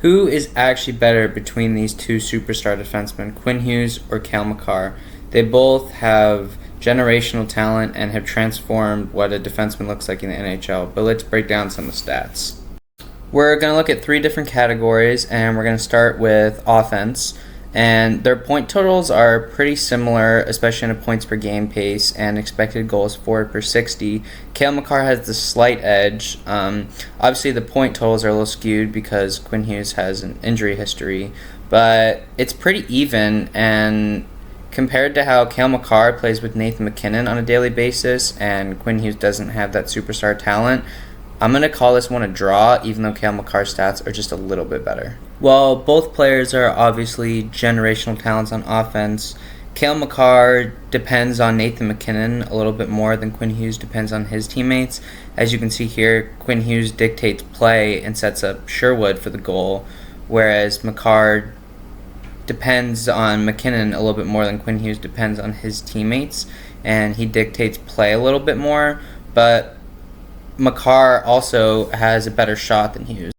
Who is actually better between these two superstar defensemen, Quinn Hughes or Cale Makar? They both have generational talent and have transformed what a defenseman looks like in the NHL, but let's break down some of the stats. We're going to look at 3 different categories, and we're going to start with offense. And their point totals are pretty similar, especially in a points per game pace and expected goals for per 60. Cale Makar has the slight edge. Obviously, the point totals are a little skewed because Quinn Hughes has an injury history, but it's pretty even. And compared to how Cale Makar plays with Nathan MacKinnon on a daily basis, and Quinn Hughes doesn't have that superstar talent, I'm going to call this one a draw, even though Cale Makar's stats are just a little bit better. While both players are obviously generational talents on offense, Cale Makar depends on Nathan MacKinnon a little bit more than Quinn Hughes depends on his teammates. As you can see here, Quinn Hughes dictates play and sets up Sherwood for the goal, whereas Makar depends on MacKinnon a little bit more than Quinn Hughes depends on his teammates, and he dictates play a little bit more, but Makar also has a better shot than Hughes.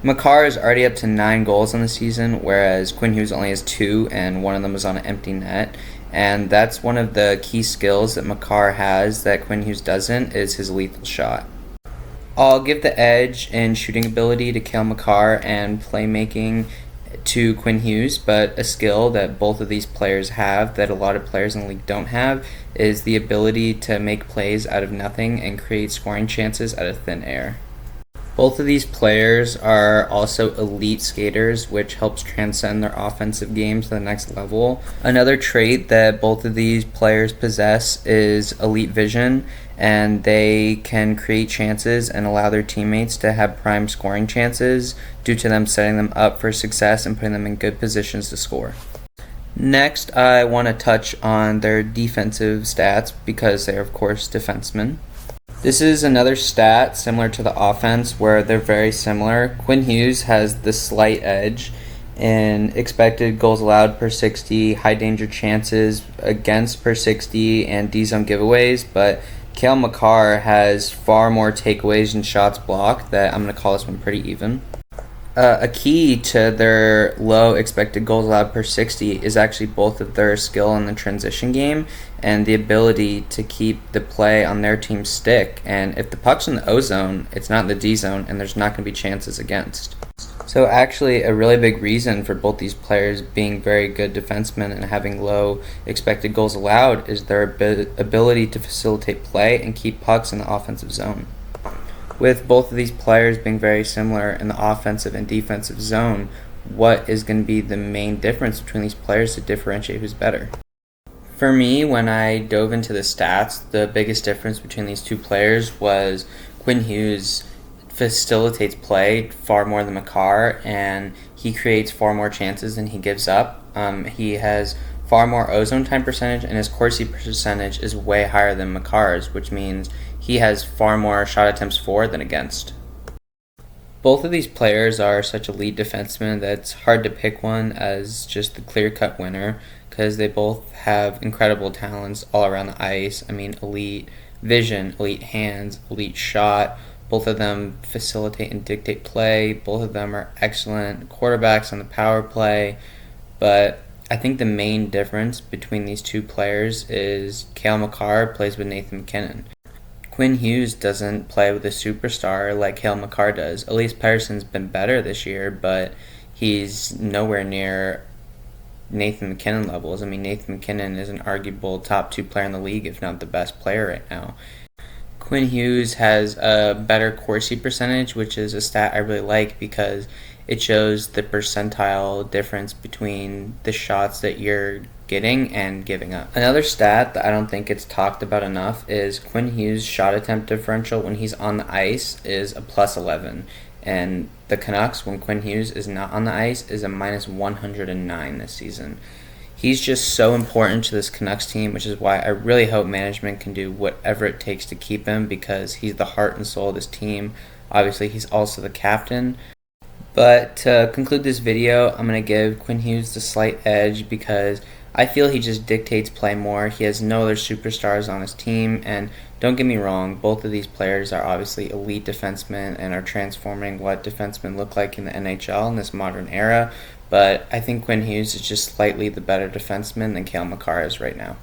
Makar is already up to 9 goals on the season, whereas Quinn Hughes only has 2, and one of them was on an empty net. And that's one of the key skills that Makar has that Quinn Hughes doesn't, is his lethal shot. I'll give the edge in shooting ability to Cale Makar and playmaking to Quinn Hughes, but a skill that both of these players have that a lot of players in the league don't have is the ability to make plays out of nothing and create scoring chances out of thin air. Both of these players are also elite skaters, which helps transcend their offensive game to the next level. Another trait that both of these players possess is elite vision, and they can create chances and allow their teammates to have prime scoring chances due to them setting them up for success and putting them in good positions to score. Next, I want to touch on their defensive stats because they're, of course, defensemen. This is another stat similar to the offense where they're very similar. Quinn Hughes has the slight edge in expected goals allowed per 60, high danger chances against per 60, and D-zone giveaways, but Cale Makar has far more takeaways and shots blocked that I'm going to call this one pretty even. A key to their low expected goals allowed per 60 is actually both of their skill in the transition game and the ability to keep the play on their team stick. And if the puck's in the O zone, it's not in the D zone, and there's not going to be chances against. So actually a really big reason for both these players being very good defensemen and having low expected goals allowed is their ability to facilitate play and keep pucks in the offensive zone. With both of these players being very similar in the offensive and defensive zone, what is going to be the main difference between these players to differentiate who's better? For me, when I dove into the stats, the biggest difference between these two players was Quinn Hughes facilitates play far more than Makar, and he creates far more chances than he gives up. He has far more ozone time percentage, and his Corsi percentage is way higher than Makar's, which means he has far more shot attempts for than against. Both of these players are such elite defensemen that it's hard to pick one as just the clear-cut winner because they both have incredible talents all around the ice. I mean, elite vision, elite hands, elite shot. Both of them facilitate and dictate play. Both of them are excellent quarterbacks on the power play. But I think the main difference between these two players is Cale Makar plays with Nathan MacKinnon. Quinn Hughes doesn't play with a superstar like Cale Makar does. Elias Pettersson's been better this year, but he's nowhere near Nathan MacKinnon levels. I mean, Nathan MacKinnon is an arguable top 2 player in the league, if not the best player right now. Quinn Hughes has a better Corsi percentage, which is a stat I really like because it shows the percentile difference between the shots that you're getting and giving up. Another stat that I don't think it's talked about enough is Quinn Hughes' shot attempt differential when he's on the ice is a plus 11. And the Canucks, when Quinn Hughes is not on the ice, is a minus 109 this season. He's just so important to this Canucks team, which is why I really hope management can do whatever it takes to keep him because he's the heart and soul of this team. Obviously, he's also the captain. But to conclude this video, I'm going to give Quinn Hughes the slight edge because I feel he just dictates play more. He has no other superstars on his team, and Don't get me wrong, both of these players are obviously elite defensemen and are transforming what defensemen look like in the NHL in this modern era, but I think Quinn Hughes is just slightly the better defenseman than Cale Makar is right now.